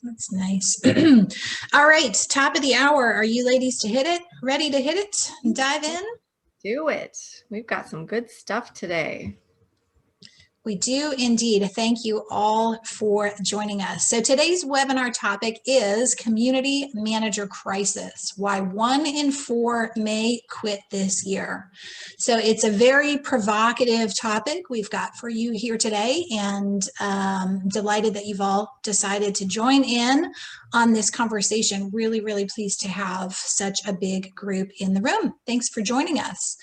That's nice. All right, top of the hour. Are you ladies to hit it? Ready to hit it? Dive in? Do it. We've got some good stuff today. We do indeed. Thank you all for joining us. So today's webinar topic is Community Manager Crisis, Why 1 in 4 may quit this year. So it's a very provocative topic we've got for you here today, and delighted that you've all decided to join in on this conversation. Really, really pleased to have such a big group in the room. Thanks for joining us.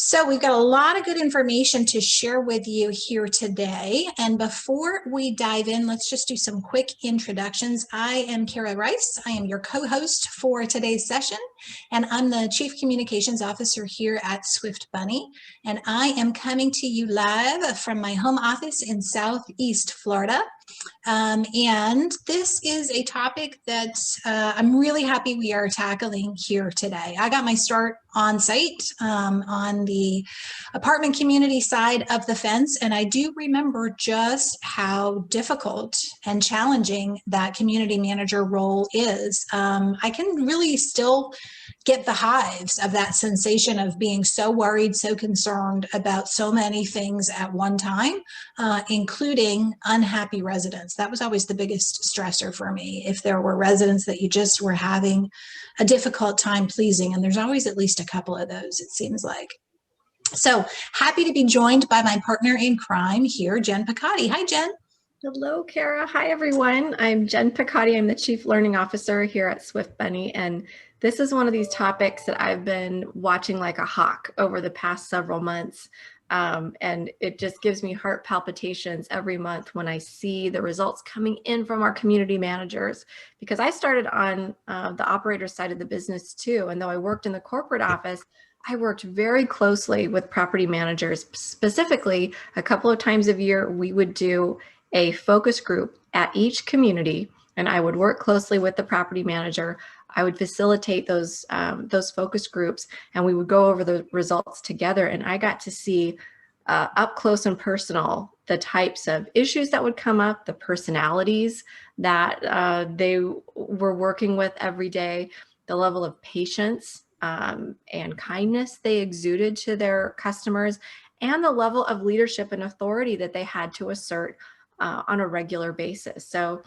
So we've got a lot of good information to share with you here today. And before we dive in, let's just do some quick introductions. I am Kara Rice. I am your co-host for today's session, and I'm the Chief Communications Officer here at Swift Bunny. And I am coming to you live from my home office in Southeast Florida. And this is a topic that I'm really happy we are tackling here today. I got my start on site on the apartment community side of the fence, and I do remember just how difficult and challenging that community manager role is. I can really still get the hives of that sensation of being so worried, so concerned about so many things at one time, including unhappy residents. That was always the biggest stressor for me. If there were residents that you just were having a difficult time pleasing, and there's always at least a couple of those, it seems like. So happy to be joined by my partner in crime here, Jen Picotti. Hi, Jen. Hello, Kara. Hi, everyone. I'm Jen Picotti. I'm the Chief Learning Officer here at Swift Bunny, and this is one of these topics that I've been watching like a hawk over the past several months. And it just gives me heart palpitations every month when I see the results coming in from our community managers, because I started on the operator side of the business too. And though I worked in the corporate office, I worked very closely with property managers. Specifically, a couple of times a year, we would do a focus group at each community, and I would work closely with the property manager. I would facilitate those focus groups, and we would go over the results together. And I got to see up close and personal the types of issues that would come up, the personalities that they were working with every day, the level of patience and kindness they exuded to their customers, and the level of leadership and authority that they had to assert on a regular basis. So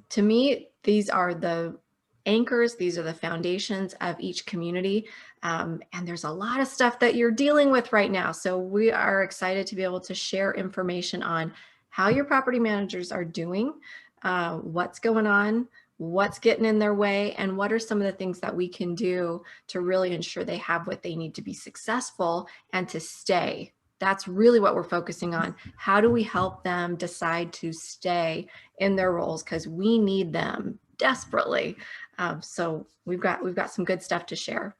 to me, these are the anchors, these are the foundations of each community. And there's a lot of stuff that you're dealing with right now. So we are excited to be able to share information on how your property managers are doing, what's going on, what's getting in their way, and what are some of the things that we can do to really ensure they have what they need to be successful and to stay. That's really what we're focusing on. How do we help them decide to stay in their roles? Because we need them desperately. So we've got some good stuff to share.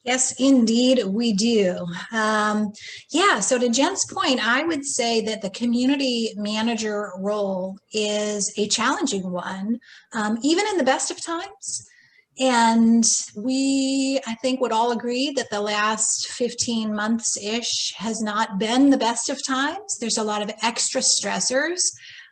Yes, indeed, we do. Yeah, so to Jen's point, I would say that the community manager role is a challenging one, even in the best of times. And we, I think, would all agree that the last 15 months-ish has not been the best of times. There's a lot of extra stressors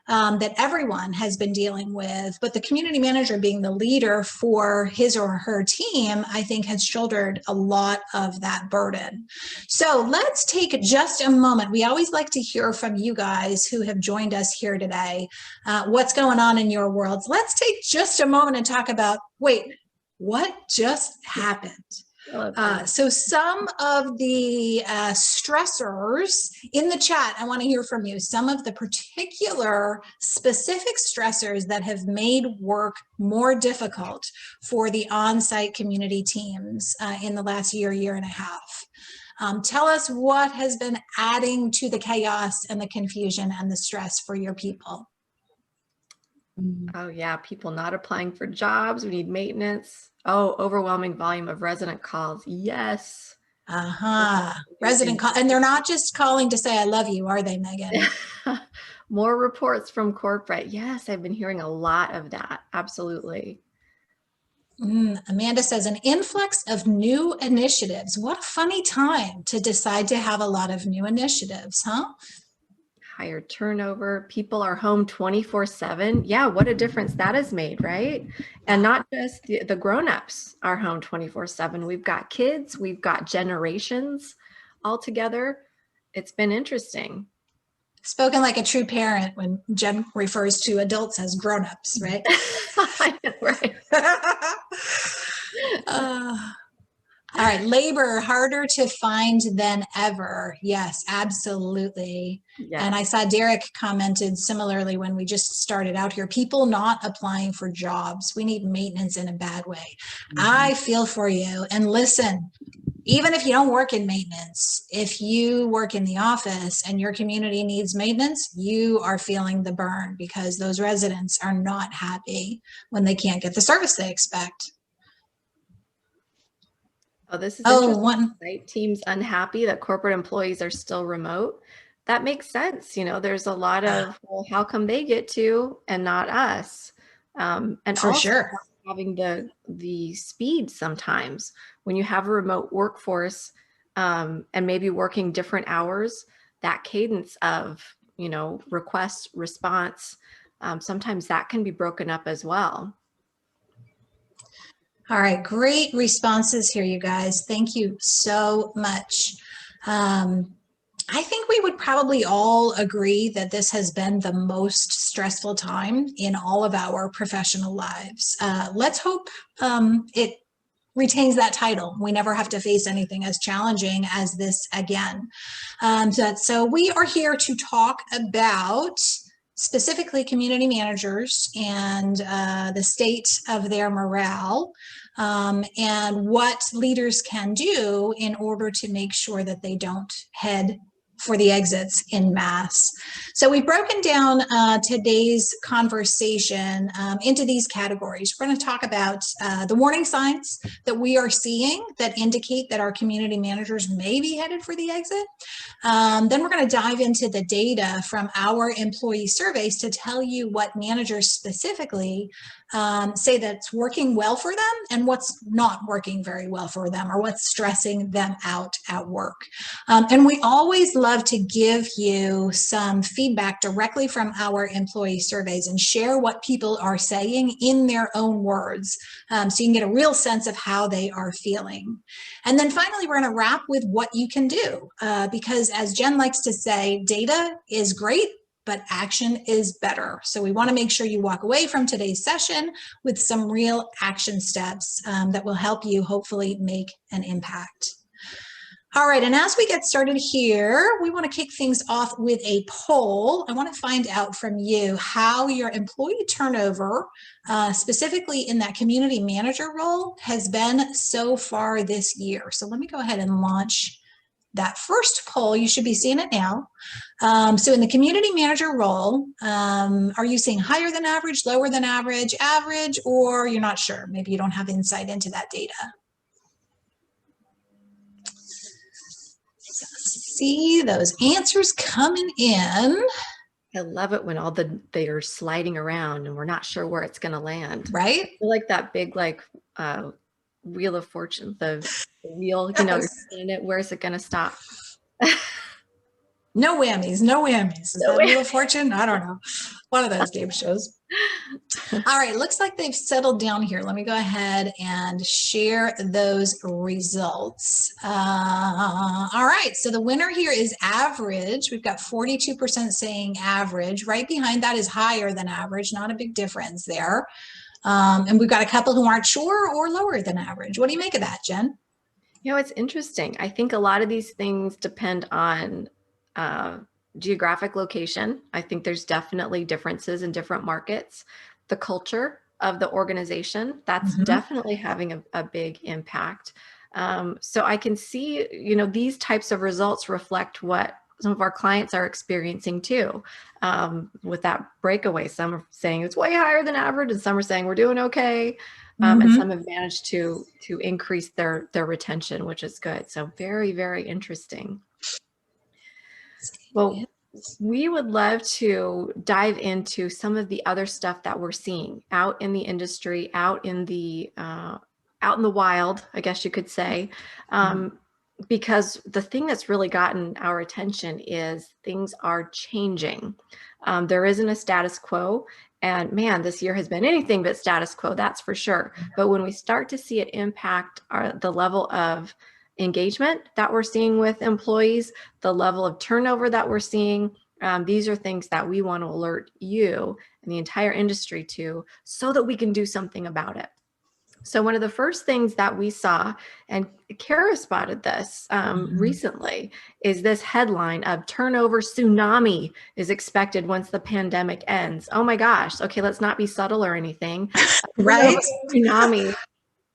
that everyone has been dealing with, but the community manager being the leader for his or her team, I think, has shouldered a lot of that burden. So let's take just a moment. We always like to hear from you guys who have joined us here today. What's going on in your worlds? Let's take just a moment and talk about, wait, what just happened? So some of the stressors in the chat, I want to hear from you. Some of the particular specific stressors that have made work more difficult for the on-site community teams in the last year and a half. Tell us what has been adding to the chaos and the confusion and the stress for your people. Oh yeah, people not applying for jobs. We need maintenance. Oh, overwhelming volume of resident calls. Yes. Resident call, and they're not just calling to say I love you, are they, Megan? More reports from corporate. Yes, I've been hearing a lot of that. Absolutely. Amanda says an influx of new initiatives. What a funny time to decide to have a lot of new initiatives, huh? higher turnover. People are home 24/7. Yeah, what a difference that has made, right? And not just the grown-ups are home 24/7. We've got kids, we've got generations all together. It's been interesting. Spoken like a true parent when Jen refers to adults as grown-ups, right? Right. All right, labor harder to find than ever. Yes, absolutely. Yeah. And I saw Derek commented similarly when we just started out here, people not applying for jobs. We need maintenance in a bad way. I feel for you. And listen, even if you don't work in maintenance, if you work in the office and your community needs maintenance, you are feeling the burn because those residents are not happy when they can't get the service they expect. Oh, this is interesting. Site teams unhappy that corporate employees are still remote. That makes sense. You know, there's a lot of, well, how come they get to and not us? And For also sure. having the speed sometimes when you have a remote workforce and maybe working different hours, that cadence of, you know, request response, sometimes that can be broken up as well. All right, great responses here, you guys. Thank you so much. I think we would probably all agree that this has been the most stressful time in all of our professional lives. Let's hope it retains that title. We never have to face anything as challenging as this again. So we are here to talk about specifically community managers and the state of their morale and what leaders can do in order to make sure that they don't head for the exits in mass. So we've broken down today's conversation into these categories. We're going to talk about the warning signs that we are seeing that indicate that our community managers may be headed for the exit. Then we're going to dive into the data from our employee surveys to tell you what managers specifically say that's working well for them and what's not working very well for them or what's stressing them out at work. And we always love to give you some feedback directly from our employee surveys and share what people are saying in their own words so you can get a real sense of how they are feeling. And then finally, we're going to wrap with what you can do because as Jen likes to say, data is great, but action is better. So we want to make sure you walk away from today's session with some real action steps that will help you hopefully make an impact. All right, and as we get started here, we want to kick things off with a poll. I want to find out from you how your employee turnover, specifically in that community manager role, has been so far this year. So let me go ahead and launch that first poll. You should be seeing it now. So in the community manager role, are you seeing higher than average, lower than average, average, or you're not sure? Maybe you don't have insight into that data. See those answers coming in. I love it when they are sliding around and we're not sure where it's going to land. Right? I feel like that big wheel of fortune, the wheel, you know, you're in it. Where's it going to stop? No whammies, no whammies. Is that Wheel of Fortune? I don't know. One of those game shows. All right, looks like they've settled down here. Let me go ahead and share those results. All right, so the winner here is average. We've got 42% saying average. Right behind that is higher than average, not a big difference there. And we've got a couple who aren't sure or lower than average. What do you make of that, Jen? You know, it's interesting. I think a lot of these things depend on geographic location. I think there's definitely differences in different markets. The culture of the organization, that's definitely having a big impact. So I can see, you know, these types of results reflect what some of our clients are experiencing too, with that breakaway. Some are saying it's way higher than average, and some are saying we're doing okay. And some have managed to increase their retention, which is good. So very, very interesting. Well, we would love to dive into some of the other stuff that we're seeing out in the industry, out in the wild, I guess you could say. because the thing that's really gotten our attention is things are changing. There isn't a status quo. And man, this year has been anything but status quo, that's for sure. But when we start to see it impact the level of engagement that we're seeing with employees, the level of turnover that we're seeing, these are things that we want to alert you and the entire industry to so that we can do something about it. So one of the first things that we saw, and Kara spotted this recently, is this headline of turnover tsunami is expected once the pandemic ends. Oh my gosh. Okay, let's not be subtle or anything. Right? Tsunami,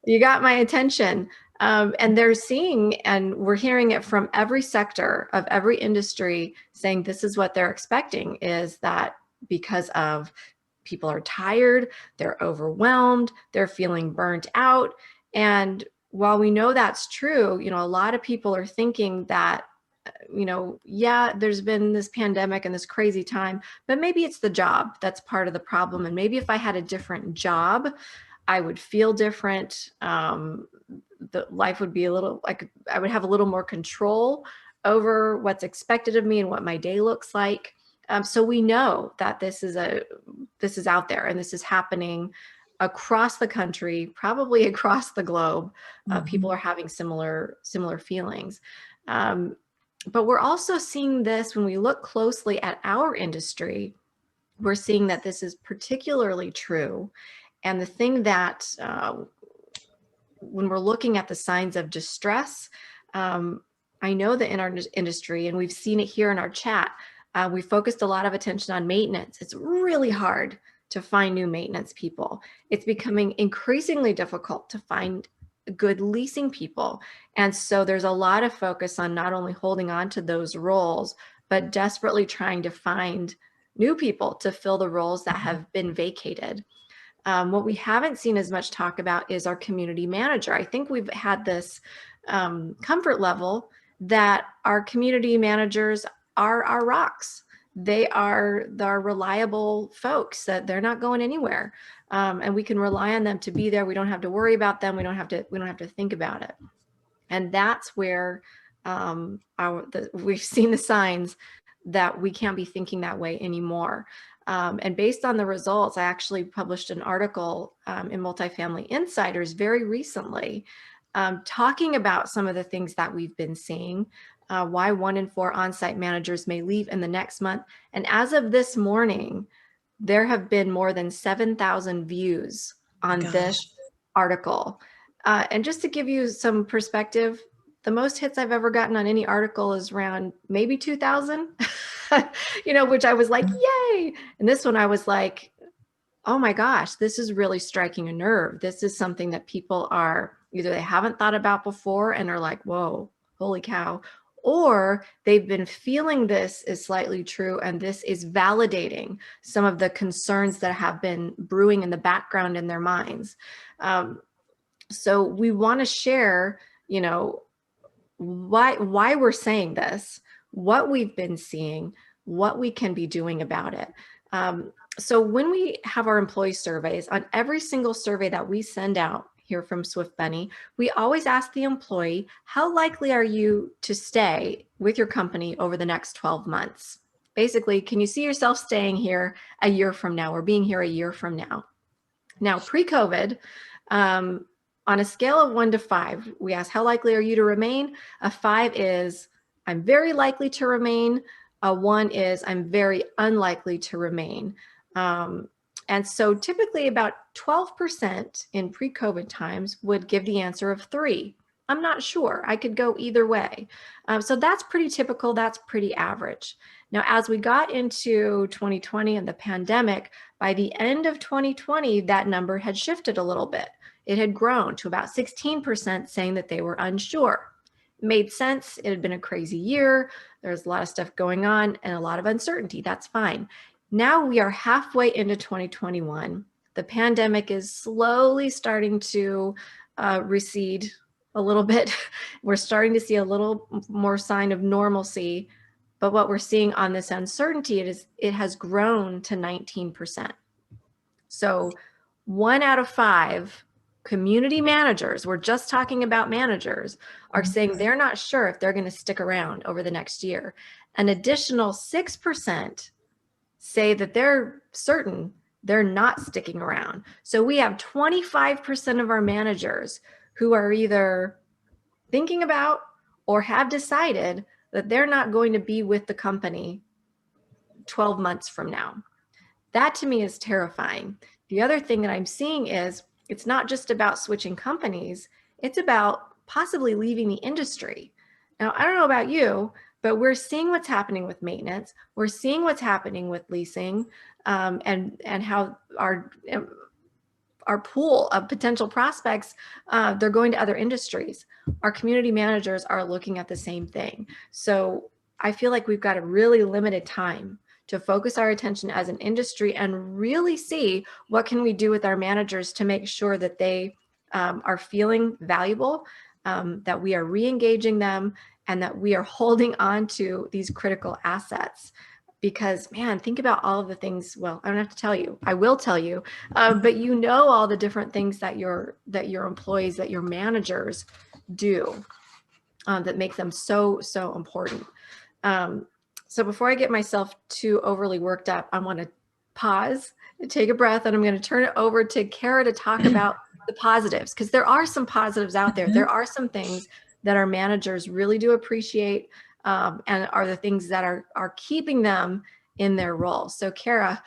you got my attention. And they're seeing, and we're hearing it from every sector of every industry saying this is what they're expecting, is that because of people are tired, they're overwhelmed, they're feeling burnt out. And while we know that's true, a lot of people are thinking that, yeah, there's been this pandemic and this crazy time, but maybe it's the job that's part of the problem. And maybe if I had a different job, I would feel different. The life would be a little, like I would have a little more control over what's expected of me and what my day looks like. So we know that this is out there and this is happening across the country, probably across the globe. People are having similar feelings. But we're also seeing this when we look closely at our industry. We're seeing that this is particularly true. And the thing that when we're looking at the signs of distress, I know that in our industry, and we've seen it here in our chat, we focused a lot of attention on maintenance. It's really hard to find new maintenance people. It's becoming increasingly difficult to find good leasing people. And so there's a lot of focus on not only holding on to those roles, but desperately trying to find new people to fill the roles that have been vacated. What we haven't seen as much talk about is our community manager. I think we've had this comfort level that our community managers are our rocks. They are the reliable folks, that they're not going anywhere, and we can rely on them to be there. We don't have to worry about them. We don't have to think about it. And that's where we've seen the signs that we can't be thinking that way anymore. And based on the results, I actually published an article in Multifamily Insiders very recently, talking about some of the things that we've been seeing, why 1 in 4 on-site managers may leave in the next month. And as of this morning, there have been more than 7,000 views on this article. And just to give you some perspective, the most hits I've ever gotten on any article is around maybe 2,000, which I was like, yay. And this one I was like, oh my gosh, this is really striking a nerve. This is something that people are either they haven't thought about before and are like, whoa, holy cow, or they've been feeling this is slightly true. And this is validating some of the concerns that have been brewing in the background in their minds. So we want to share, why we're saying this, what we've been seeing, what we can be doing about it. So when we have our employee surveys, on every single survey that we send out here from Swift Bunny, we always ask the employee, how likely are you to stay with your company over the next 12 months? Basically, can you see yourself staying here a year from now or being here a year from now? Now, pre-COVID, on a scale of 1 to 5, we ask, how likely are you to remain? A 5 is, I'm very likely to remain. A 1 is, I'm very unlikely to remain. And so typically about 12% in pre-COVID times would give the answer of 3. I'm not sure. I could go either way. So that's pretty typical. That's pretty average. Now, as we got into 2020 and the pandemic, by the end of 2020, that number had shifted a little bit. It had grown to about 16% saying that they were unsure. It made sense. It had been a crazy year. There was a lot of stuff going on and a lot of uncertainty. That's fine. Now we are halfway into 2021. The pandemic is slowly starting to recede a little bit. We're starting to see a little more sign of normalcy. But what we're seeing on this uncertainty, it has grown to 19%. So 1 out of 5 community managers, we're just talking about managers, are saying they're not sure if they're going to stick around over the next year. An additional 6% say that they're certain they're not sticking around. So we have 25% of our managers who are either thinking about or have decided that they're not going to be with the company 12 months from now. That to me is terrifying. The other thing that I'm seeing is it's not just about switching companies, it's about possibly leaving the industry. Now, I don't know about you, but we're seeing what's happening with maintenance. We're seeing what's happening with leasing, and how our pool of potential prospects, they're going to other industries. Our community managers are looking at the same thing. So I feel like we've got a really limited time to focus our attention as an industry and really see what can we do with our managers to make sure that they are feeling valuable, that we are re-engaging them, and that we are holding on to these critical assets. Because man, think about all of the things, well, I don't have to tell you, I will tell you, but you know all the different things that your employees, that your managers do, that make them so important. So before I get myself too overly worked up, I want to pause and take a breath, and I'm going to turn it over to Kara to talk about the positives, because there are some positives out there. There are some things that our managers really do appreciate, and are the things that are keeping them in their role. So Kara,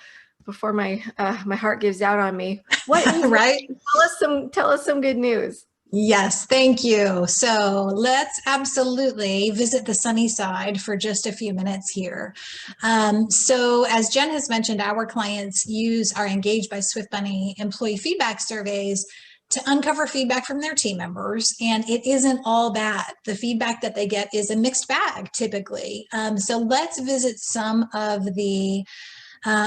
before my heart gives out on me, what is right? Tell us some good news. Yes, thank you. So let's absolutely visit the sunny side for just a few minutes here. So as Jen has mentioned, our clients are engaged by Swift Bunny employee feedback surveys to uncover feedback from their team members, and it isn't all bad. The feedback that they get is a mixed bag typically. So let's visit some of the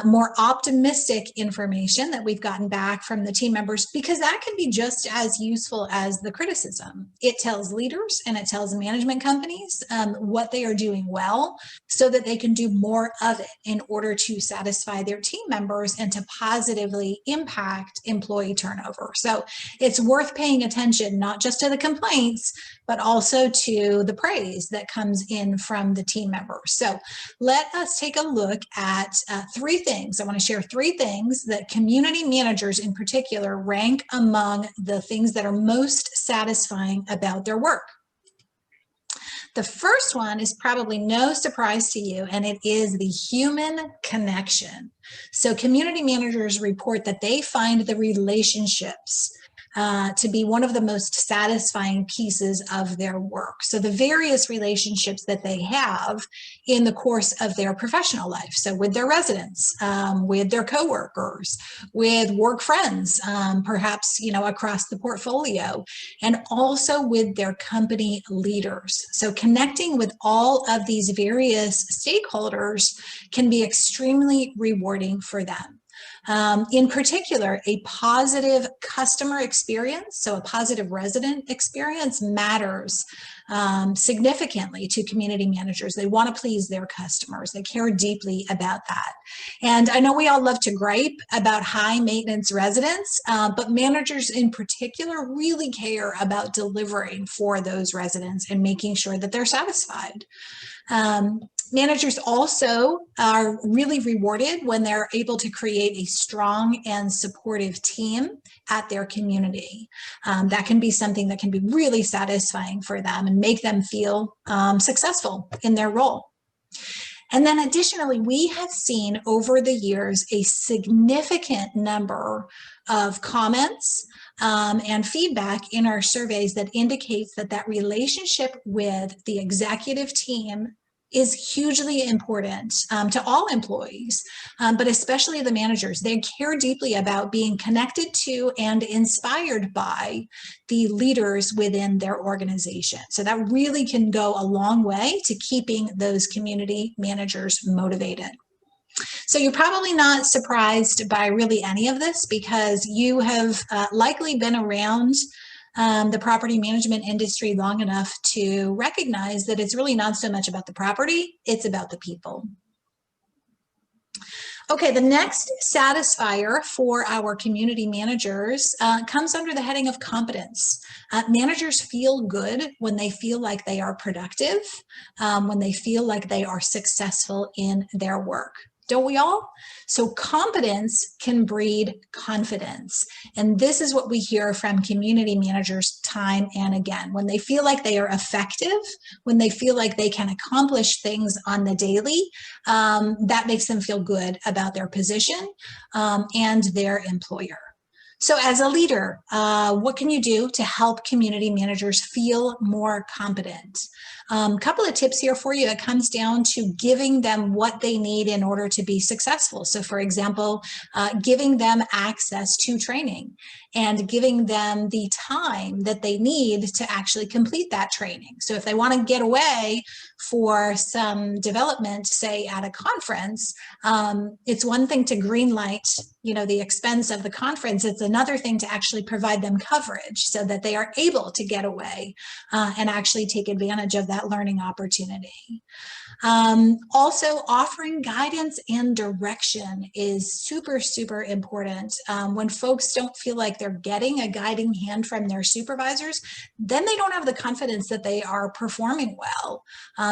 more optimistic information that we've gotten back from the team members, because that can be just as useful as the criticism. It tells leaders and it tells management companies what they are doing well, so that they can do more of it in order to satisfy their team members and to positively impact employee turnover. So it's worth paying attention, not just to the complaints, but also to the praise that comes in from the team members. So let us take a look at three things. I want to share three things that community managers in particular rank among the things that are most satisfying about their work. The first one is probably no surprise to you, and it is the human connection. So community managers report that they find the relationships to be one of the most satisfying pieces of their work. So the various relationships that they have in the course of their professional life. So with their residents, with their coworkers, with work friends, perhaps, across the portfolio, and also with their company leaders. So connecting with all of these various stakeholders can be extremely rewarding for them. In particular, a positive customer experience, so a positive resident experience, matters significantly to community managers. They want to please their customers. They care deeply about that. And I know we all love to gripe about high maintenance residents, but managers in particular really care about delivering for those residents and making sure that they're satisfied. Managers also are really rewarded when they're able to create a strong and supportive team at their community. That can be something that can be really satisfying for them and make them feel successful in their role. And then additionally, we have seen over the years a significant number of comments and feedback in our surveys that indicates that relationship with the executive team is hugely important to all employees, but especially the managers. They care deeply about being connected to and inspired by the leaders within their organization. So that really can go a long way to keeping those community managers motivated. So you're probably not surprised by really any of this, because you have likely been around the property management industry long enough to recognize that it's really not so much about the property, it's about the people. Okay, the next satisfier for our community managers comes under the heading of competence. Managers feel good when they feel like they are productive, when they feel like they are successful in their work. Don't we all? So competence can breed confidence. And this is what we hear from community managers time and again. When they feel like they are effective, when they feel like they can accomplish things on the daily, that makes them feel good about their position and their employer. So as a leader, what can you do to help community managers feel more competent? Couple of tips here for you. It comes down to giving them what they need in order to be successful. So for example, giving them access to training and giving them the time that they need to actually complete that training. So if they want to get away for some development, say at a conference, it's one thing to greenlight, the expense of the conference. It's another thing to actually provide them coverage so that they are able to get away and actually take advantage of that learning opportunity. Also, offering guidance and direction is super, super important. When folks don't feel like they're getting a guiding hand from their supervisors, then they don't have the confidence that they are performing well.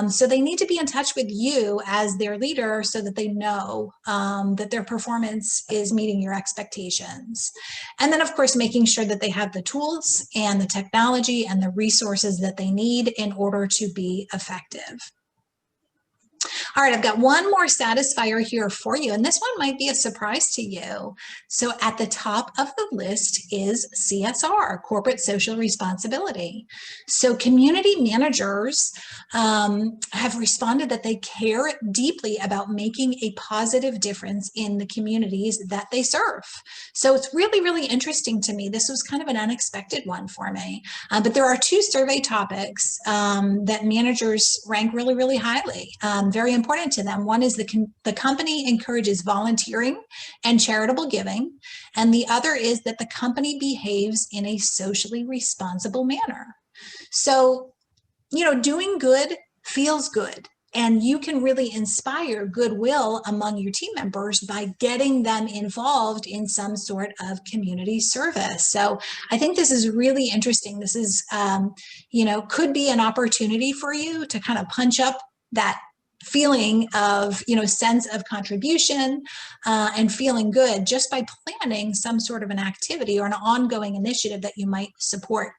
So they need to be in touch with you as their leader so that they know that their performance is meeting your expectations. And then, of course, making sure that they have the tools and the technology and the resources that they need in order to be effective. All right, I've got one more satisfier here for you, and this one might be a surprise to you. So at the top of the list is CSR, corporate social responsibility. So community managers have responded that they care deeply about making a positive difference in the communities that they serve. So it's really, really interesting to me. This was kind of an unexpected one for me. But there are two survey topics that managers rank really, really highly, very important to them. One is the company encourages volunteering and charitable giving. And the other is that the company behaves in a socially responsible manner. So, doing good feels good. And you can really inspire goodwill among your team members by getting them involved in some sort of community service. So I think this is really interesting. This is, could be an opportunity for you to kind of punch up that feeling of, sense of contribution and feeling good just by planning some sort of an activity or an ongoing initiative that you might support.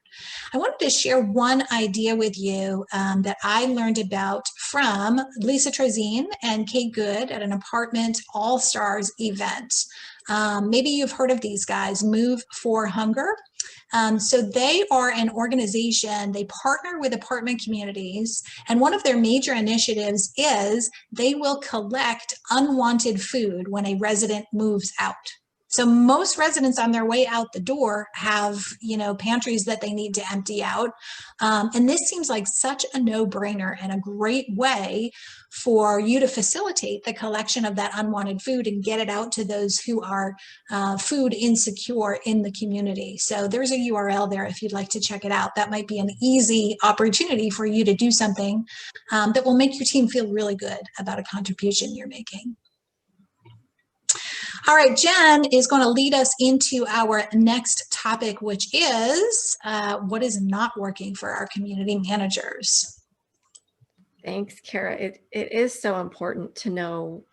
I wanted to share one idea with you that I learned about from Lisa Trezine and Kate Good at an Apartment All-Stars event. Maybe you've heard of these guys, Move for Hunger. So they are an organization, they partner with apartment communities, and one of their major initiatives is they will collect unwanted food when a resident moves out. So most residents on their way out the door have, pantries that they need to empty out. And this seems like such a no-brainer and a great way for you to facilitate the collection of that unwanted food and get it out to those who are food insecure in the community. So there's a URL there if you'd like to check it out. That might be an easy opportunity for you to do something that will make your team feel really good about a contribution you're making. All right, Jen is going to lead us into our next topic, which is what is not working for our community managers. Thanks, Kara. It is so important to know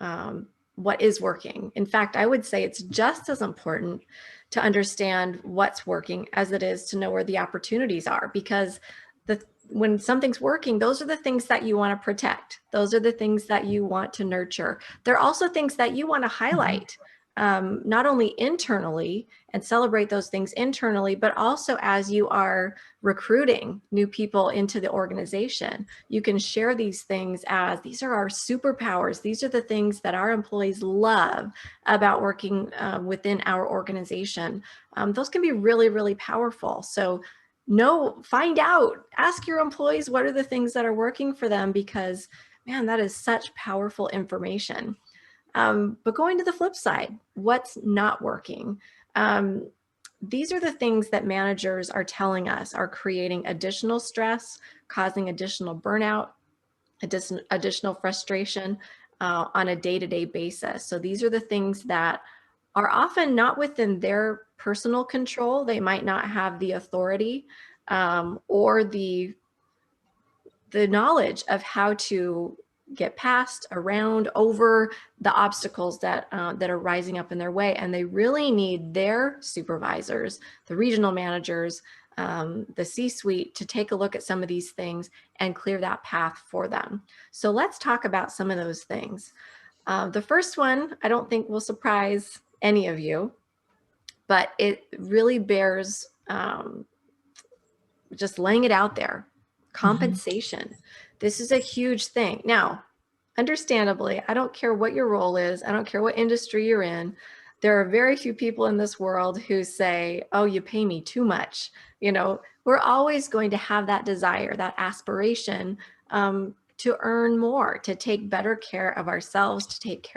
what is working. In fact, I would say it's just as important to understand what's working as it is to know where the opportunities are, because when something's working, those are the things that you want to protect. Those are the things that you want to nurture. They're also things that you want to highlight. Not only internally and celebrate those things internally, but also as you are recruiting new people into the organization, you can share these things as these are our superpowers. These are the things that our employees love about working within our organization. Those can be really, really powerful. So find out, ask your employees what are the things that are working for them, because man, that is such powerful information. But going to the flip side, what's not working? These are the things that managers are telling us are creating additional stress, causing additional burnout, additional frustration. on a day-to-day basis. So these are the things that are often not within their personal control. They might not have the authority or the knowledge of how to get past, around, over the obstacles that that are rising up in their way, and they really need their supervisors, the regional managers, the C-suite, to take a look at some of these things and clear that path for them. So let's talk about some of those things. The first one, I don't think will surprise any of you, but it really bears just laying it out there. Compensation. This is a huge thing. Now, understandably, I don't care what your role is. I don't care what industry you're in. There are very few people in this world who say, oh, you pay me too much. You know, we're always going to have that desire, that aspiration to earn more, to take better care of ourselves, to take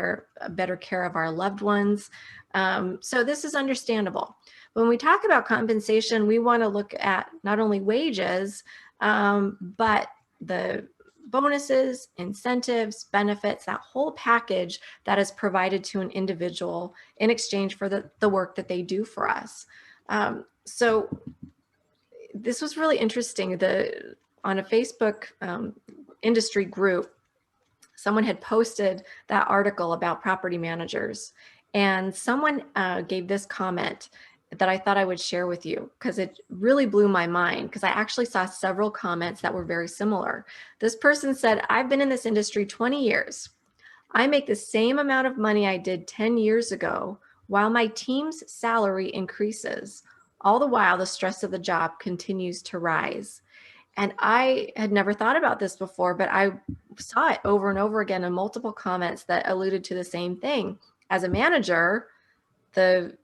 better care of our loved ones. So this is understandable. When we talk about compensation, we want to look at not only wages, but the bonuses, incentives, benefits, that whole package that is provided to an individual in exchange for the work that they do for us. So this was really interesting. On a Facebook industry group, someone had posted that article about property managers, and someone gave this comment that I thought I would share with you because it really blew my mind, because I actually saw several comments that were very similar. This person said, I've been in this industry 20 years. I make the same amount of money I did 10 years ago while my team's salary increases. All the while, the stress of the job continues to rise. And I had never thought about this before, but I saw it over and over again in multiple comments that alluded to the same thing. As a manager, the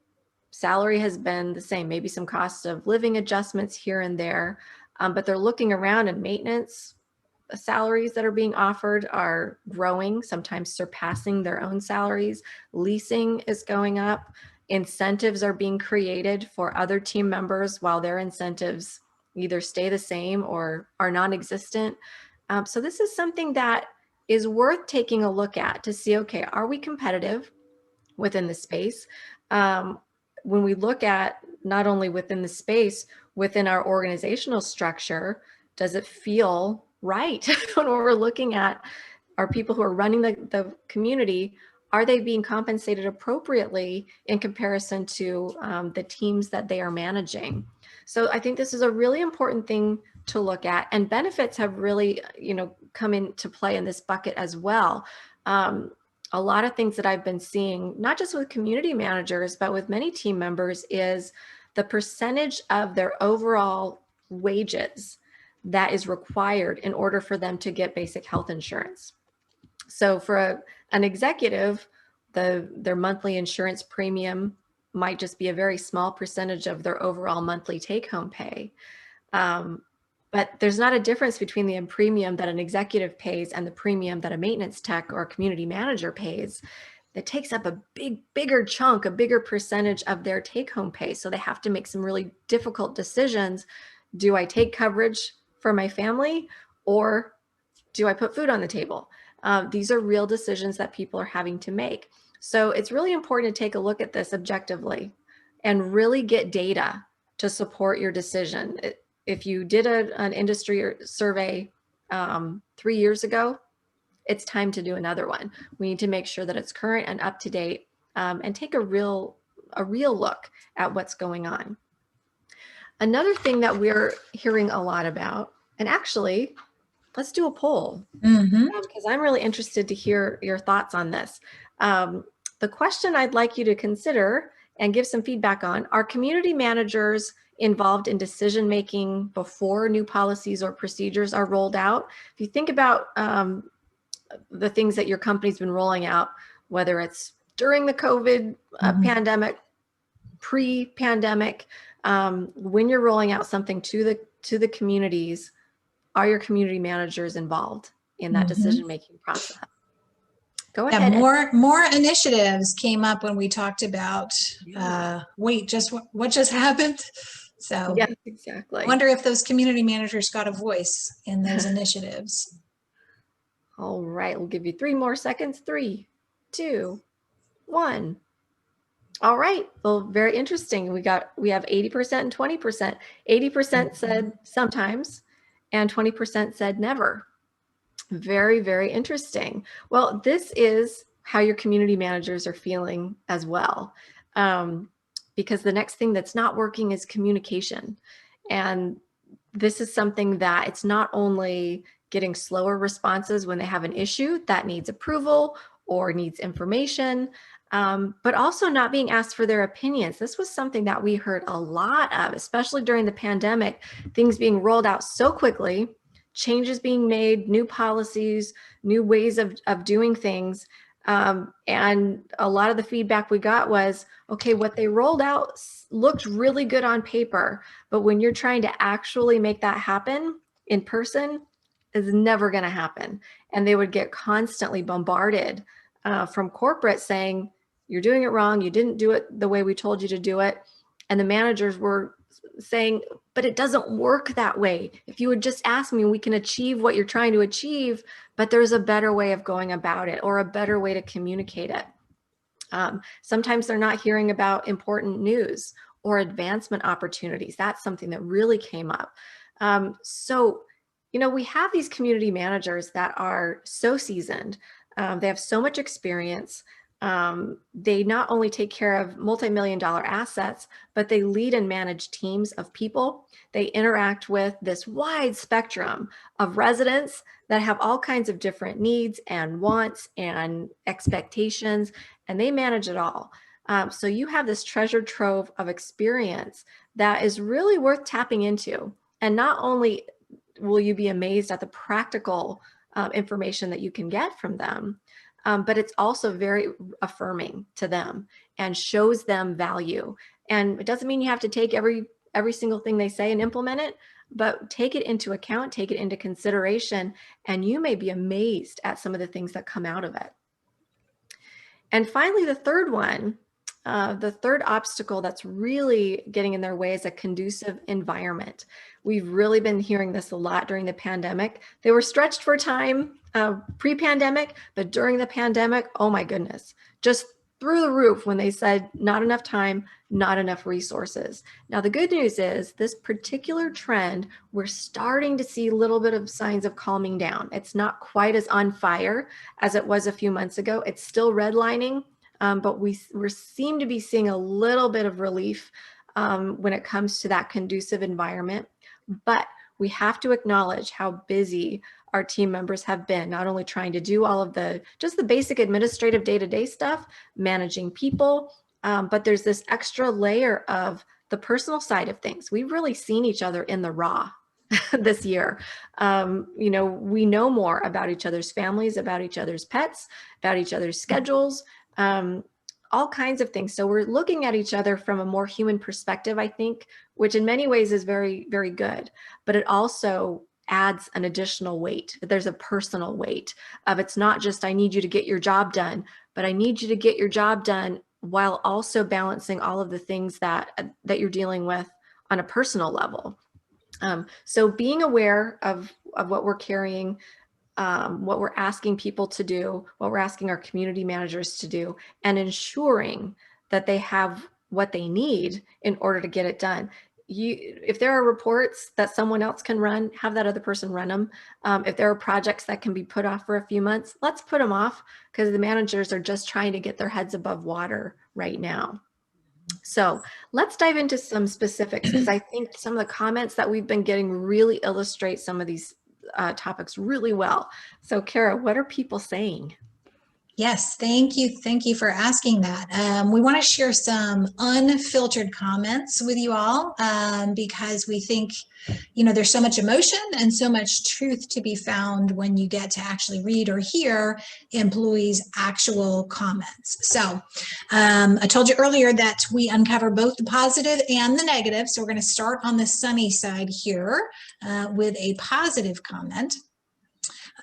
salary has been the same, maybe some cost of living adjustments here and there, but they're looking around, and maintenance salaries that are being offered are growing, sometimes surpassing their own salaries. Leasing is going up. Incentives are being created for other team members while their incentives either stay the same or are non-existent. So this is something that is worth taking a look at to see, okay, are we competitive within the space? When we look at not only within the space, within our organizational structure, does it feel right when we're looking at our people who are running the community? Are they being compensated appropriately in comparison to the teams that they are managing? So I think this is a really important thing to look at, and benefits have really, come into play in this bucket as well. A lot of things that I've been seeing, not just with community managers, but with many team members, is the percentage of their overall wages that is required in order for them to get basic health insurance. So for an executive, their monthly insurance premium might just be a very small percentage of their overall monthly take-home pay. But there's not a difference between the premium that an executive pays and the premium that a maintenance tech or a community manager pays. That takes up a bigger chunk, a bigger percentage of their take-home pay. So they have to make some really difficult decisions. Do I take coverage for my family, or do I put food on the table? These are real decisions that people are having to make. So it's really important to take a look at this objectively and really get data to support your decision. If you did an industry survey 3 years ago, it's time to do another one. We need to make sure that it's current and up to date, and take a real look at what's going on. Another thing that we're hearing a lot about, and actually, let's do a poll, because I'm really interested to hear your thoughts on this. The question I'd like you to consider and give some feedback on: are community managers involved in decision making before new policies or procedures are rolled out? If you think about the things that your company's been rolling out, whether it's during the COVID pandemic, pre-pandemic, when you're rolling out something to the communities, are your community managers involved in that decision-making process? Go ahead. More initiatives came up when we talked about, wait, what just happened? So yes, exactly. I wonder if those community managers got a voice in those initiatives. All right, we'll give you 3 more seconds. 3, 2, 1. All right. Well, very interesting. We have 80% and 20%. 80% said sometimes, and 20% said never. Very, very interesting. Well, this is how your community managers are feeling as well. Because the next thing that's not working is communication. And this is something that it's not only getting slower responses when they have an issue that needs approval or needs information, but also not being asked for their opinions. This was something that we heard a lot of, especially during the pandemic, things being rolled out so quickly, changes being made, new policies, new ways of doing things. And a lot of the feedback we got was, okay, what they rolled out looked really good on paper, but when you're trying to actually make that happen in person, is never going to happen. And they would get constantly bombarded from corporate saying, you're doing it wrong. You didn't do it the way we told you to do it. And the managers were saying, but it doesn't work that way. If you would just ask me, we can achieve what you're trying to achieve, but there's a better way of going about it or a better way to communicate it. Sometimes they're not hearing about important news or advancement opportunities. That's something that really came up. So, we have these community managers that are so seasoned. They have so much experience. They not only take care of multi-million-dollar assets, but they lead and manage teams of people. They interact with this wide spectrum of residents that have all kinds of different needs and wants and expectations, and they manage it all. So you have this treasure trove of experience that is really worth tapping into. And not only will you be amazed at the practical information that you can get from them, but it's also very affirming to them and shows them value. And it doesn't mean you have to take every single thing they say and implement it, but take it into account, take it into consideration, and you may be amazed at some of the things that come out of it. And finally, the third one, the third obstacle that's really getting in their way is a conducive environment. We've really been hearing this a lot during the pandemic. They were stretched for time pre-pandemic, but during the pandemic, oh my goodness, just through the roof when they said not enough time, not enough resources. Now, the good news is this particular trend, we're starting to see a little bit of signs of calming down. It's not quite as on fire as it was a few months ago. It's still redlining, but we seem to be seeing a little bit of relief when it comes to that conducive environment. But we have to acknowledge how busy our team members have been, not only trying to do all of just the basic administrative day-to-day stuff, managing people, but there's this extra layer of the personal side of things. We've really seen each other in the raw this year. We know more about each other's families, about each other's pets, about each other's schedules, all kinds of things. So we're looking at each other from a more human perspective, I think, which in many ways is very, very good, but it also adds an additional weight. There's a personal weight of it's not just I need you to get your job done, but I need you to get your job done while also balancing all of the things that you're dealing with on a personal level. So being aware of what we're carrying, what we're asking people to do, what we're asking our community managers to do, and ensuring that they have what they need in order to get it done. If there are reports that someone else can run, have that other person run them. If there are projects that can be put off for a few months, let's put them off because the managers are just trying to get their heads above water right now. So let's dive into some specifics because I think some of the comments that we've been getting really illustrate some of these topics really well. So Kara, what are people saying? Yes, thank you. Thank you for asking that. We want to share some unfiltered comments with you all because we think, there's so much emotion and so much truth to be found when you get to actually read or hear employees' actual comments. So I told you earlier that we uncover both the positive and the negative. So we're going to start on the sunny side here with a positive comment.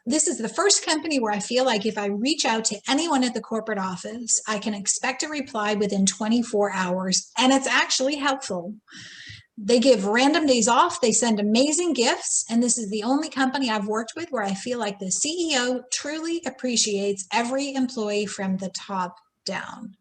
This is the first company where I feel like if I reach out to anyone at the corporate office, I can expect a reply within 24 hours, and it's actually helpful. They give random days off. They send amazing gifts. And this is the only company I've worked with where I feel like the CEO truly appreciates every employee from the top down.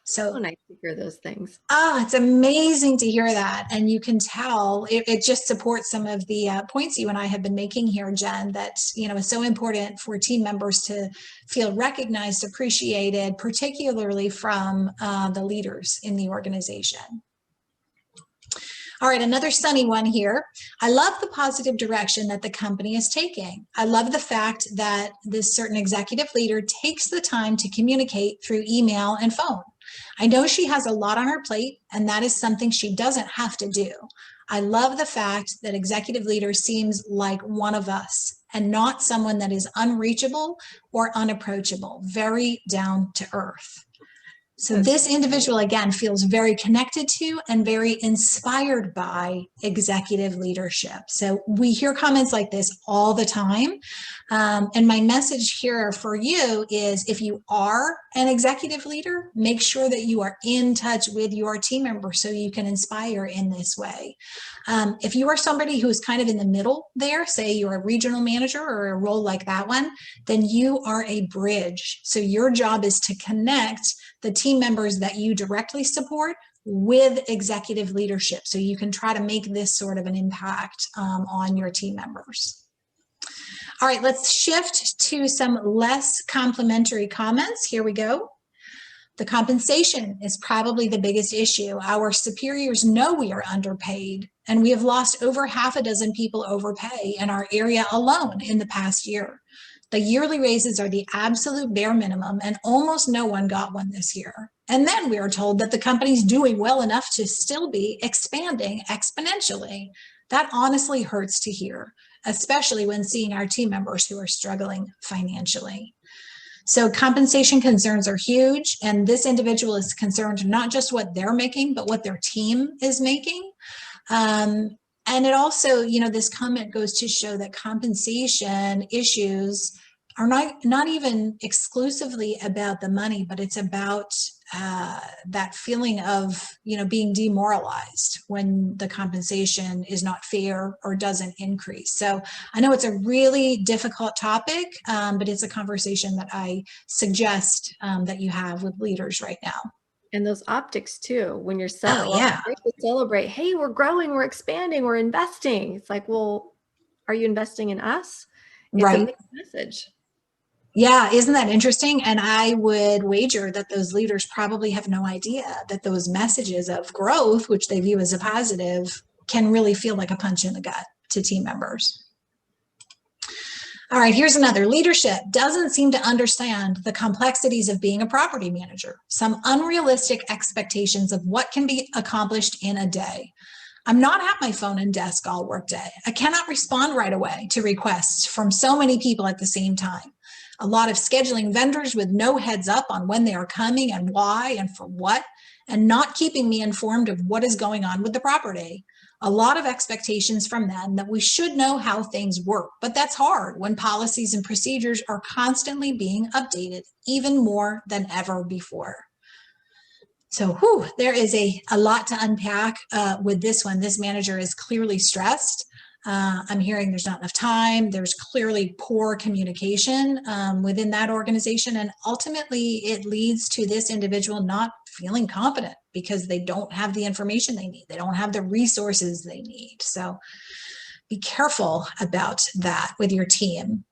So So nice to hear those things. it's amazing to hear that. And you can tell it just supports some of the points you and I have been making here, Jen, that, is so important for team members to feel recognized, appreciated, particularly from the leaders in the organization. All right, another sunny one here. I love the positive direction that the company is taking. I love the fact that this certain executive leader takes the time to communicate through email and phone. I know she has a lot on her plate, and that is something she doesn't have to do. I love the fact that executive leader seems like one of us and not someone that is unreachable or unapproachable, very down to earth. So this individual, again, feels very connected to and very inspired by executive leadership. So we hear comments like this all the time. And my message here for you is, if you are an executive leader, make sure that you are in touch with your team members so you can inspire in this way. If you are somebody who is kind of in the middle there, say you're a regional manager or a role like that one, then you are a bridge. So your job is to connect the team members that you directly support with executive leadership, so you can try to make this sort of an impact on your team members. All right, let's shift to some less complimentary comments. Here we go. The compensation is probably the biggest issue. Our superiors know we are underpaid, and we have lost over half a dozen people overpay in our area alone in the past year. The yearly raises are the absolute bare minimum, and almost no one got one this year. And then we are told that the company's doing well enough to still be expanding exponentially. That honestly hurts to hear, especially when seeing our team members who are struggling financially. So compensation concerns are huge, and this individual is concerned not just what they're making, but what their team is making. And it also, this comment goes to show that compensation issues are not even exclusively about the money, but it's about that feeling of, being demoralized when the compensation is not fair or doesn't increase. So I know it's a really difficult topic, but it's a conversation that I suggest that you have with leaders right now. And those optics too, when you're Yeah. great to celebrate, hey, we're growing, we're expanding, we're investing. It's like, well, are you investing in us? It's Right. a mixed message. Yeah, isn't that interesting? And I would wager that those leaders probably have no idea that those messages of growth, which they view as a positive, can really feel like a punch in the gut to team members. All right, here's another. Leadership doesn't seem to understand the complexities of being a property manager, some unrealistic expectations of what can be accomplished in a day. I'm not at my phone and desk all workday. I cannot respond right away to requests from so many people at the same time. A lot of scheduling vendors with no heads up on when they are coming and why and for what, and not keeping me informed of what is going on with the property. A lot of expectations from them that we should know how things work, but that's hard when policies and procedures are constantly being updated, even more than ever before. So there is a lot to unpack with this one. This manager is clearly stressed. I'm hearing there's not enough time. There's clearly poor communication within that organization. And ultimately, it leads to this individual not feeling confident because they don't have the information they need. They don't have the resources they need. So be careful about that with your team.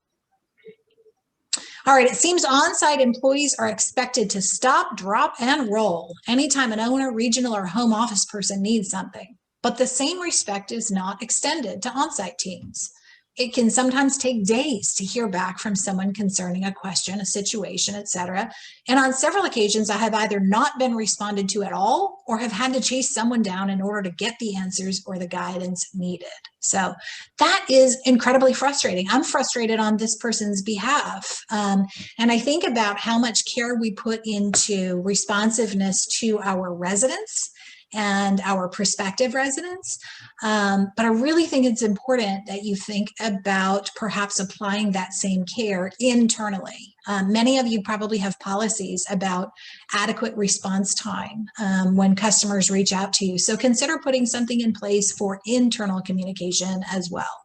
All right, it seems on-site employees are expected to stop, drop, and roll anytime an owner, regional, or home office person needs something. But the same respect is not extended to on-site teams. It can sometimes take days to hear back from someone concerning a question, a situation, etc. And on several occasions, I have either not been responded to at all or have had to chase someone down in order to get the answers or the guidance needed. So that is incredibly frustrating. I'm frustrated on this person's behalf. And I think about how much care we put into responsiveness to our residents and our prospective residents. But I really think it's important that you think about perhaps applying that same care internally. Many of you probably have policies about adequate response time when customers reach out to you. So consider putting something in place for internal communication as well.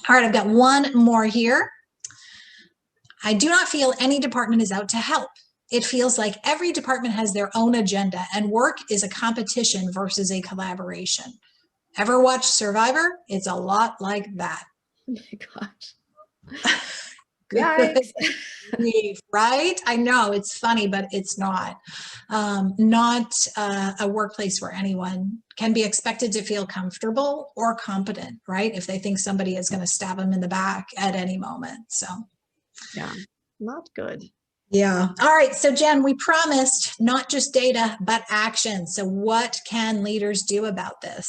All right, I've got one more here. I do not feel any department is out to help. It feels like every department has their own agenda and work is a competition versus a collaboration. Ever watch Survivor? It's a lot like that. Oh my gosh. Yikes. Right? I know it's funny, but it's not. Not a workplace where anyone can be expected to feel comfortable or competent, right? If they think somebody is going to stab them in the back at any moment. So, Yeah, not good. yeah. All right. So, Jen, we promised not just data, but action. So, what can leaders do about this?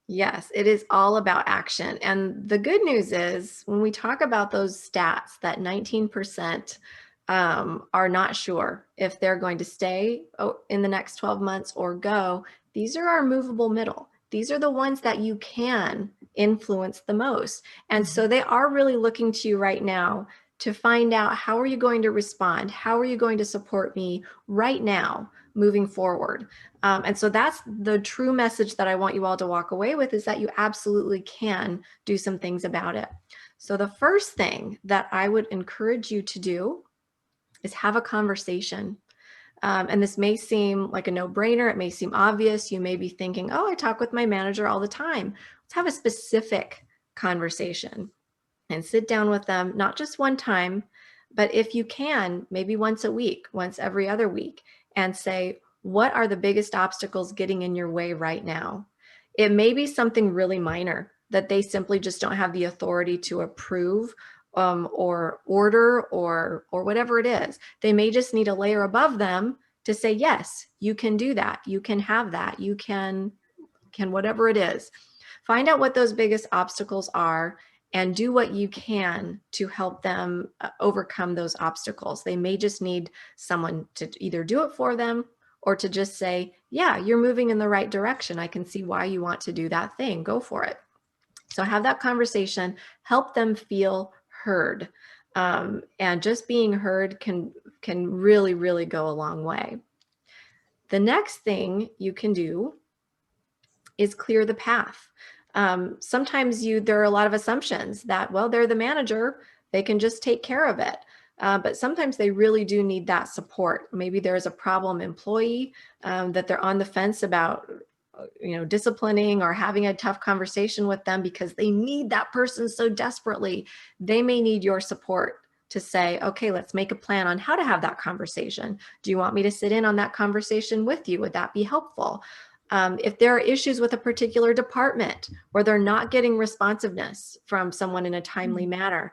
Yes, it is all about action. And the good news is when we talk about those stats, that 19% are not sure if they're going to stay in the next 12 months or go, these are our movable middle. These are the ones that you can influence the most. And so they are really looking to you right now to find out, how are you going to respond? How are you going to support me right now moving forward? And so that's the true message that I want you all to walk away with, is that you absolutely can do some things about it. So the first thing that I would encourage you to do is have a conversation. And this may seem like a no-brainer. It may seem obvious. You may be thinking, oh, I talk with my manager all the time. Let's have a specific conversation and sit down with them, not just one time, but if you can, maybe once a week, once every other week, and say, what are the biggest obstacles getting in your way right now? It may be something really minor that they simply just don't have the authority to approve or order or whatever it is. They may just need a layer above them to say, yes, you can do that. You can have that. You can whatever it is. Find out what those biggest obstacles are and do what you can to help them overcome those obstacles. They may just need someone to either do it for them or to just say, yeah, you're moving in the right direction. I can see why you want to do that thing. Go for it. So have that conversation, help them feel heard. And just being heard can really, really go a long way. The next thing you can do is clear the path. Sometimes there are a lot of assumptions that, well, they're the manager, they can just take care of it. But sometimes they really do need that support. Maybe there's a problem employee that they're on the fence about, disciplining or having a tough conversation with them because they need that person so desperately. They may need your support to say, okay, let's make a plan on how to have that conversation. Do you want me to sit in on that conversation with you? Would that be helpful? If there are issues with a particular department where they're not getting responsiveness from someone in a timely manner,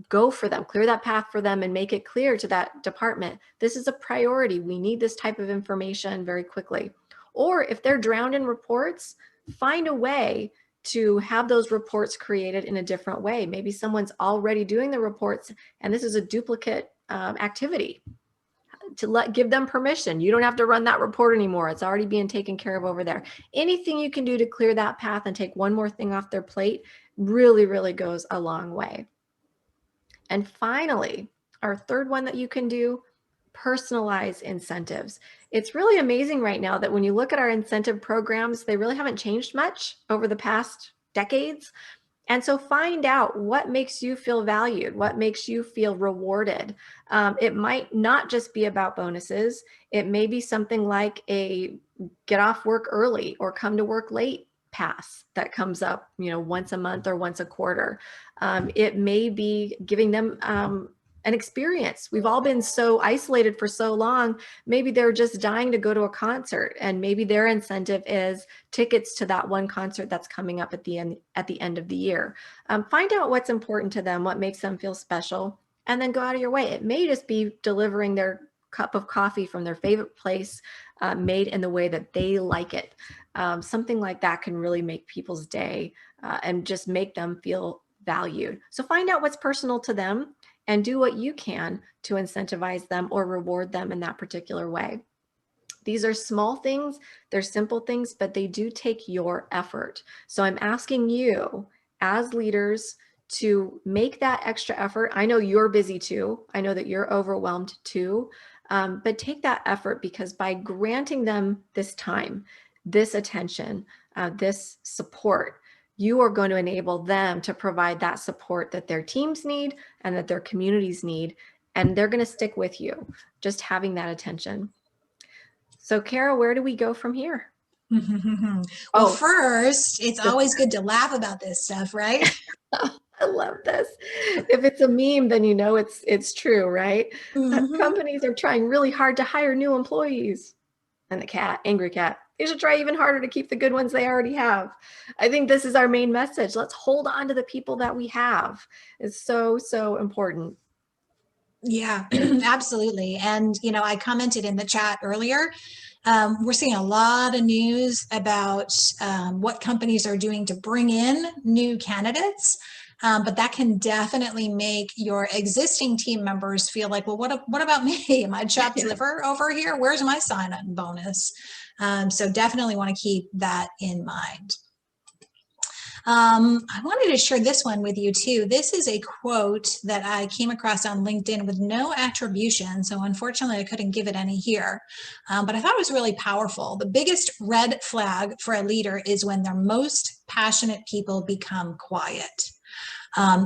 go for them, clear that path for them and make it clear to that department, this is a priority. We need this type of information very quickly. Or if they're drowned in reports, find a way to have those reports created in a different way. Maybe someone's already doing the reports and this is a duplicate activity. Give them permission. You don't have to run that report anymore. It's already being taken care of over there. Anything you can do to clear that path and take one more thing off their plate really, really goes a long way. And finally, our third one that you can do, personalize incentives. It's really amazing right now that when you look at our incentive programs, they really haven't changed much over the past decades. And so find out what makes you feel valued, what makes you feel rewarded. It might not just be about bonuses. It may be something like a get off work early or come to work late pass that comes up, once a month or once a quarter. It may be giving them an experience. We've all been so isolated for so long. Maybe they're just dying to go to a concert, and maybe their incentive is tickets to that one concert that's coming up at the end of the year. Find out what's important to them, what makes them feel special, and then go out of your way. It may just be delivering their cup of coffee from their favorite place, made in the way that they like it. Something like that can really make people's day and just make them feel valued. So find out what's personal to them and do what you can to incentivize them or reward them in that particular way. These are small things, they're simple things, but they do take your effort. So I'm asking you as leaders to make that extra effort. I know you're busy too. I know that you're overwhelmed too, but take that effort, because by granting them this time, this attention, this support, you are going to enable them to provide that support that their teams need and that their communities need, and they're going to stick with you, just having that attention. So Kara, where do we go from here? Well, first, it's always good to laugh about this stuff, right? I love this. If it's a meme, then you know it's true, right? Companies are trying really hard to hire new employees. And the cat, angry cat, you should try even harder to keep the good ones they already have. I think this is our main message. Let's hold on to the people that we have. It's so, so important. Yeah, absolutely. And, I commented in the chat earlier, we're seeing a lot of news about what companies are doing to bring in new candidates. But that can definitely make your existing team members feel like, well, what about me? Am I chopped liver over here? Where's my sign-on bonus? So definitely want to keep that in mind. I wanted to share this one with you too. This is a quote that I came across on LinkedIn with no attribution, so unfortunately I couldn't give it any here, but I thought it was really powerful. The biggest red flag for a leader is when their most passionate people become quiet.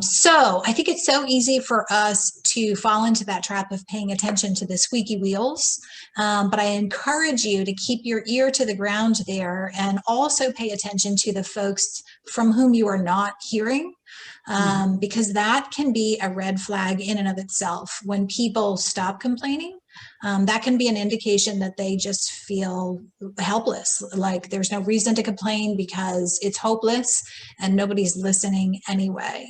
So I think it's so easy for us to fall into that trap of paying attention to the squeaky wheels. But I encourage you to keep your ear to the ground there and also pay attention to the folks from whom you are not hearing, because that can be a red flag in and of itself. When people stop complaining, that can be an indication that they just feel helpless, like there's no reason to complain because it's hopeless and nobody's listening anyway.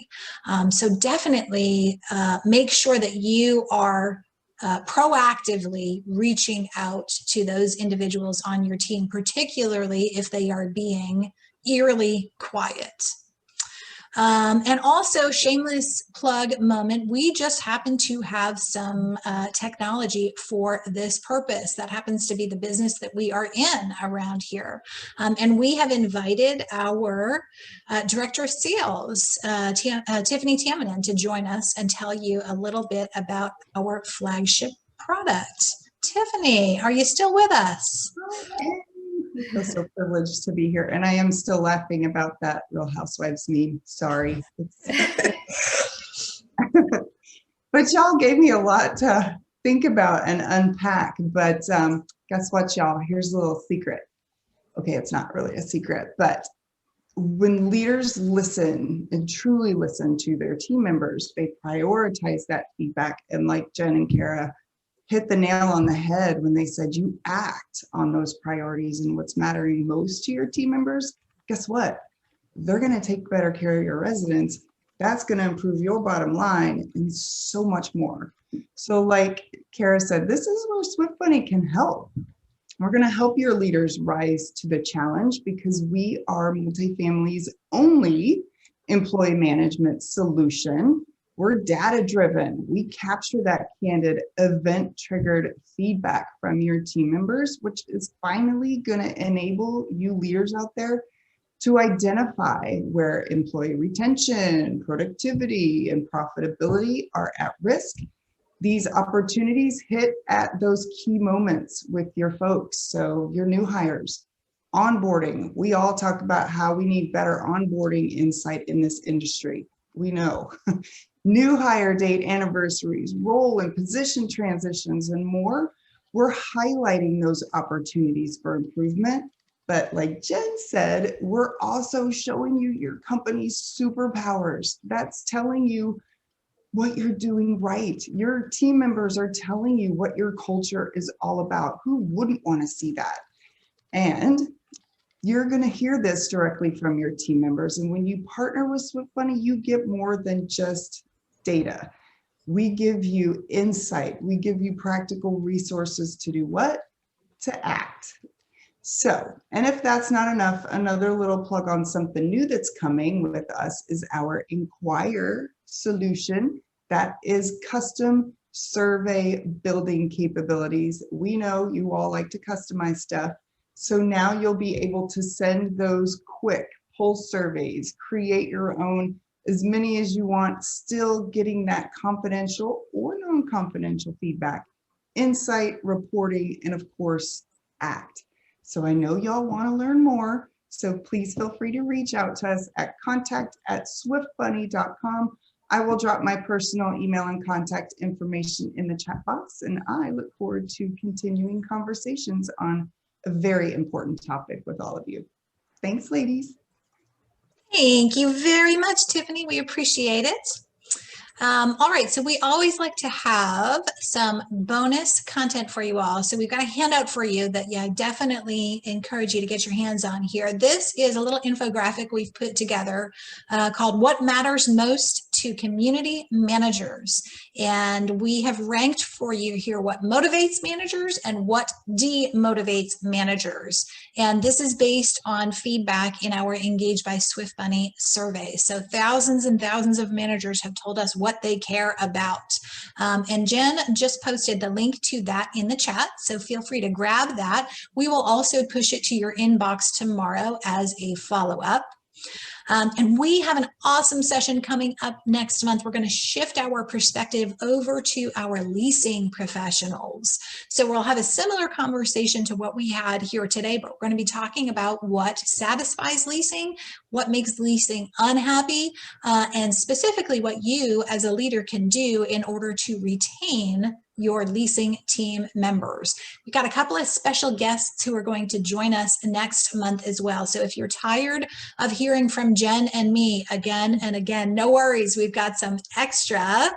So definitely make sure that you are proactively reaching out to those individuals on your team, particularly if they are being eerily quiet. And also, shameless plug moment, we just happen to have some technology for this purpose. That happens to be the business that we are in around here. And we have invited our Director of Sales, Tiffany Tamminen, to join us and tell you a little bit about our flagship product. Tiffany, are you still with us? I feel so privileged to be here, and I am still laughing about that Real Housewives meme. Sorry. But y'all gave me a lot to think about and unpack. But guess what, y'all? Here's a little secret. Okay, it's not really a secret, but when leaders listen and truly listen to their team members, they prioritize that feedback. And like Jen and Kara hit the nail on the head when they said you act on those priorities and what's mattering most to your team members, guess what? They're going to take better care of your residents. That's going to improve your bottom line and so much more. So like Kara said, this is where Swift Bunny can help. We're going to help your leaders rise to the challenge because we are Multifamily's only employee management solution. We're data-driven. We capture that candid, event-triggered feedback from your team members, which is finally going to enable you leaders out there to identify where employee retention, productivity, and profitability are at risk. These opportunities hit at those key moments with your folks. So your new hires, onboarding. We all talk about how we need better onboarding insight in this industry. We know. New hire date anniversaries, role and position transitions, and more. We're highlighting those opportunities for improvement. But like Jen said, we're also showing you your company's superpowers. That's telling you what you're doing right. Your team members are telling you what your culture is all about. Who wouldn't want to see that? And you're going to hear this directly from your team members. And when you partner with Swift Bunny, you get more than just data. We give you insight. We give you practical resources to do what? To act. So, and if that's not enough, another little plug on something new that's coming with us is our Inquire solution that is custom survey building capabilities. We know you all like to customize stuff. So now you'll be able to send those quick pulse surveys, create your own, as many as you want, still getting that confidential or non-confidential feedback, insight, reporting, and of course, act. So I know y'all want to learn more. So please feel free to reach out to us at contact@swiftbunny.com. I will drop my personal email and contact information in the chat box, and I look forward to continuing conversations on a very important topic with all of you. Thanks, ladies. Thank you very much, Tiffany. We appreciate it. All right, so we always like to have some bonus content for you all. So we've got a handout for you that I definitely encourage you to get your hands on here. This is a little infographic we've put together called What Matters Most to Community Managers. And we have ranked for you here what motivates managers and what demotivates managers. And this is based on feedback in our Engage by Swift Bunny survey. So thousands and thousands of managers have told us what they care about. And Jen just posted the link to that in the chat. So feel free to grab that. We will also push it to your inbox tomorrow as a follow-up. And we have an awesome session coming up next month. We're going to shift our perspective over to our leasing professionals. So we'll have a similar conversation to what we had here today, but we're going to be talking about what satisfies leasing, what makes leasing unhappy, and specifically what you as a leader can do in order to retain your leasing team members. We've got a couple of special guests who are going to join us next month as well. So if you're tired of hearing from Jen and me again and again, no worries. We've got some extra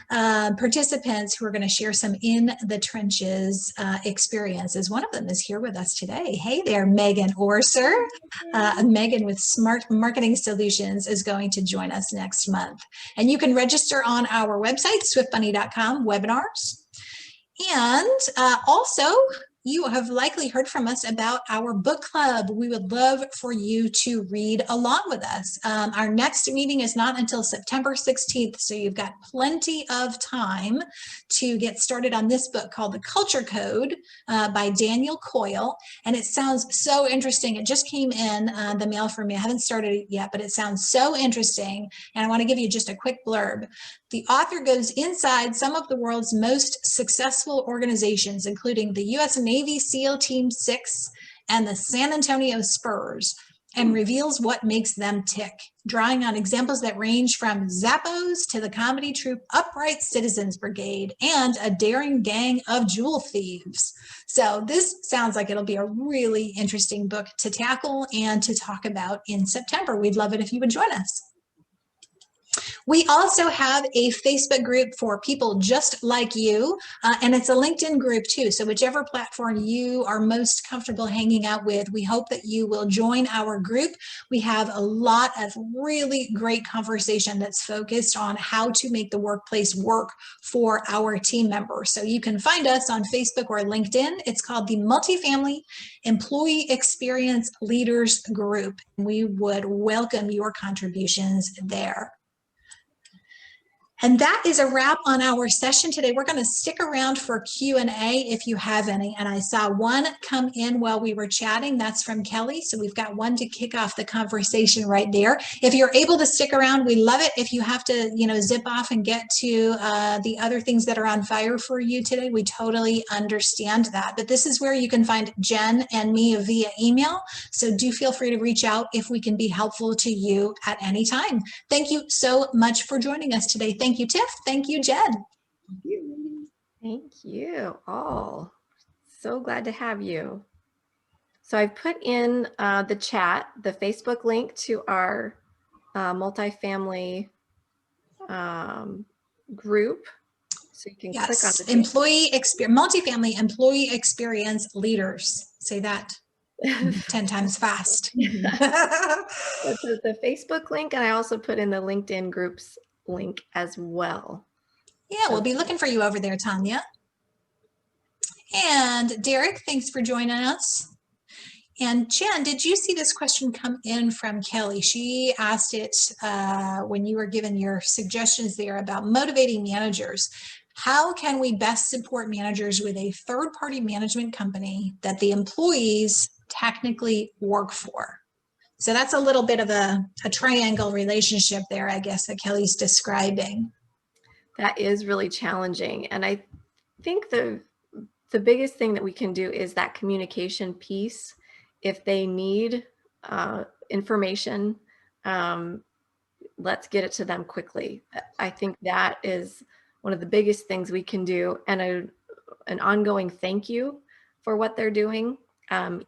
participants who are going to share some in the trenches experiences. One of them is here with us today. Hey there, Megan Orser. Megan with Smart Marketing Solutions is going to join us next month. And you can register on our website, swiftbunny.com, webinars. And also, you have likely heard from us about our book club. We would love for you to read along with us. Our next meeting is not until September 16th, so you've got plenty of time to get started on this book called The Culture Code by Daniel Coyle. And it sounds so interesting. It just came in the mail for me. I haven't started it yet, but it sounds so interesting. And I want to give you just a quick blurb. The author goes inside some of the world's most successful organizations, including the U.S. Navy SEAL Team 6 and the San Antonio Spurs, and reveals what makes them tick, drawing on examples that range from Zappos to the comedy troupe Upright Citizens Brigade and a daring gang of jewel thieves. So this sounds like it'll be a really interesting book to tackle and to talk about in September. We'd love it if you would join us. We also have a Facebook group for people just like you, and it's a LinkedIn group too. So whichever platform you are most comfortable hanging out with, we hope that you will join our group. We have a lot of really great conversation that's focused on how to make the workplace work for our team members. So you can find us on Facebook or LinkedIn. It's called the Multifamily Employee Experience Leaders Group. We would welcome your contributions there. And that is a wrap on our session today. We're going to stick around for Q&A if you have any. And I saw one come in while we were chatting. That's from Kelly. So we've got one to kick off the conversation right there. If you're able to stick around, we love it. If you have to, zip off and get to the other things that are on fire for you today, we totally understand that. But this is where you can find Jen and me via email. So do feel free to reach out if we can be helpful to you at any time. Thank you so much for joining us today. Thank you, Tiff. Thank you, Jen. Thank you all. So glad to have you. So I've put in the chat, the Facebook link to our multifamily group. So you can click on the multifamily employee experience leaders. Say that 10 times fast. That's the Facebook link, and I also put in the LinkedIn groups link as well. Yeah, we'll be looking for you over there, Tanya. And Derek, thanks for joining us. And Jen, did you see this question come in from Kelly? She asked it when you were given your suggestions there about motivating managers. How can we best support managers with a third-party management company that the employees technically work for? So that's a little bit of a triangle relationship there, I guess, that Kelly's describing. That is really challenging. And I think the biggest thing that we can do is that communication piece. If they need information, let's get it to them quickly. I think that is one of the biggest things we can do, and an ongoing thank you for what they're doing,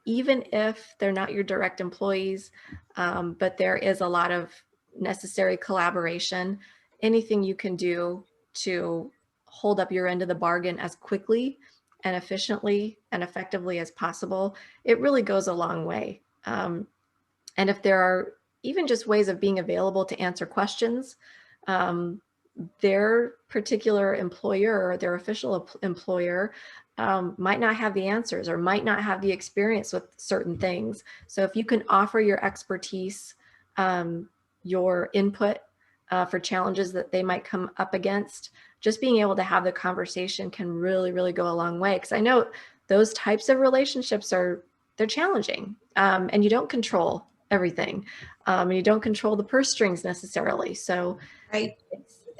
even if they're not your direct employees, but there is a lot of necessary collaboration. Anything you can do to hold up your end of the bargain as quickly and efficiently and effectively as possible, it really goes a long way. And if there are even just ways of being available to answer questions, their particular employer or their official employer might not have the answers or might not have the experience with certain things. So if you can offer your expertise, your input for challenges that they might come up against, just being able to have the conversation can really, really go a long way. Because I know those types of relationships they're challenging, and you don't control everything, and you don't control the purse strings necessarily. So Right.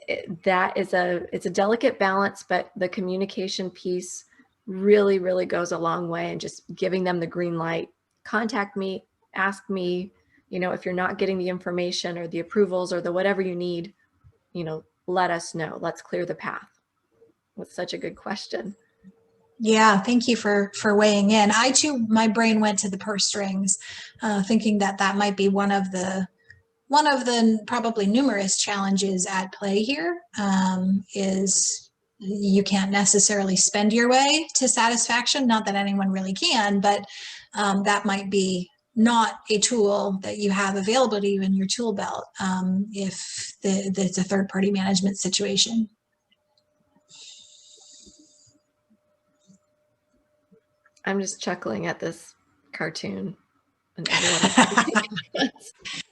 it's a delicate balance, but the communication piece really, really goes a long way, and just giving them the green light. Contact me, ask me, if you're not getting the information or the approvals or the whatever you need, let us know. Let's clear the path. That's such a good question. Yeah, thank you for weighing in. I too, my brain went to the purse strings, thinking that might be one of the probably numerous challenges at play here. Is you can't necessarily spend your way to satisfaction. Not that anyone really can, but that might be not a tool that you have available to you in your tool belt if it's a third-party management situation. I'm just chuckling at this cartoon and everyone.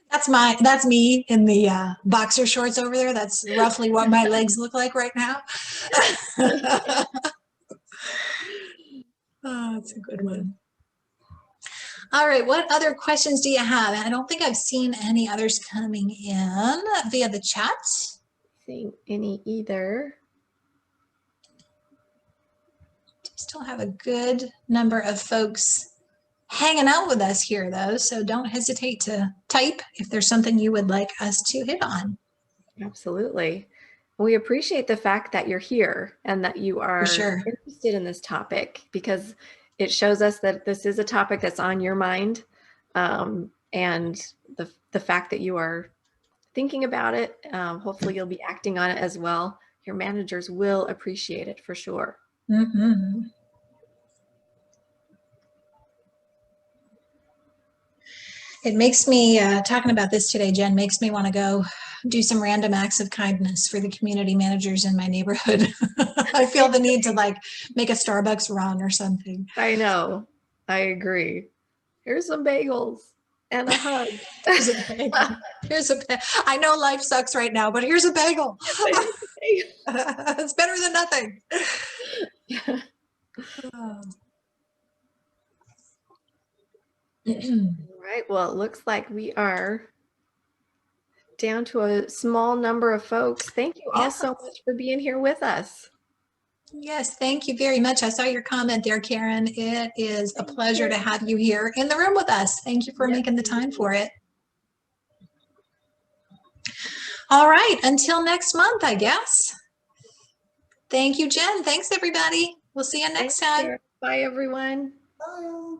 That's me in the boxer shorts over there. That's roughly what my legs look like right now. Oh, that's a good one. All right, what other questions do you have? I don't think I've seen any others coming in via the chat. Seeing any either. Still have a good number of folks hanging out with us here, though, so don't hesitate to type if there's something you would like us to hit on. Absolutely. We appreciate the fact that you're here and that you are interested in this topic, because it shows us that this is a topic that's on your mind, and the fact that you are thinking about it, hopefully you'll be acting on it as well. Your managers will appreciate it for sure. Mm-hmm. It makes me, talking about this today, Jen, makes me want to go do some random acts of kindness for the community managers in my neighborhood. I feel the need to make a Starbucks run or something. I know. I agree. Here's some bagels and a hug. Here's a bagel. I know life sucks right now, but here's a bagel. It's better than nothing. All right. Well, it looks like we are down to a small number of folks. Thank you all so much for being here with us. Yes, thank you very much. I saw your comment there, Karen. It is a pleasure to have you here in the room with us. Thank you for making the time for it. All right, until next month, I guess. Thank you, Jen. Thanks, everybody. We'll see you next time. Bye, everyone. Bye.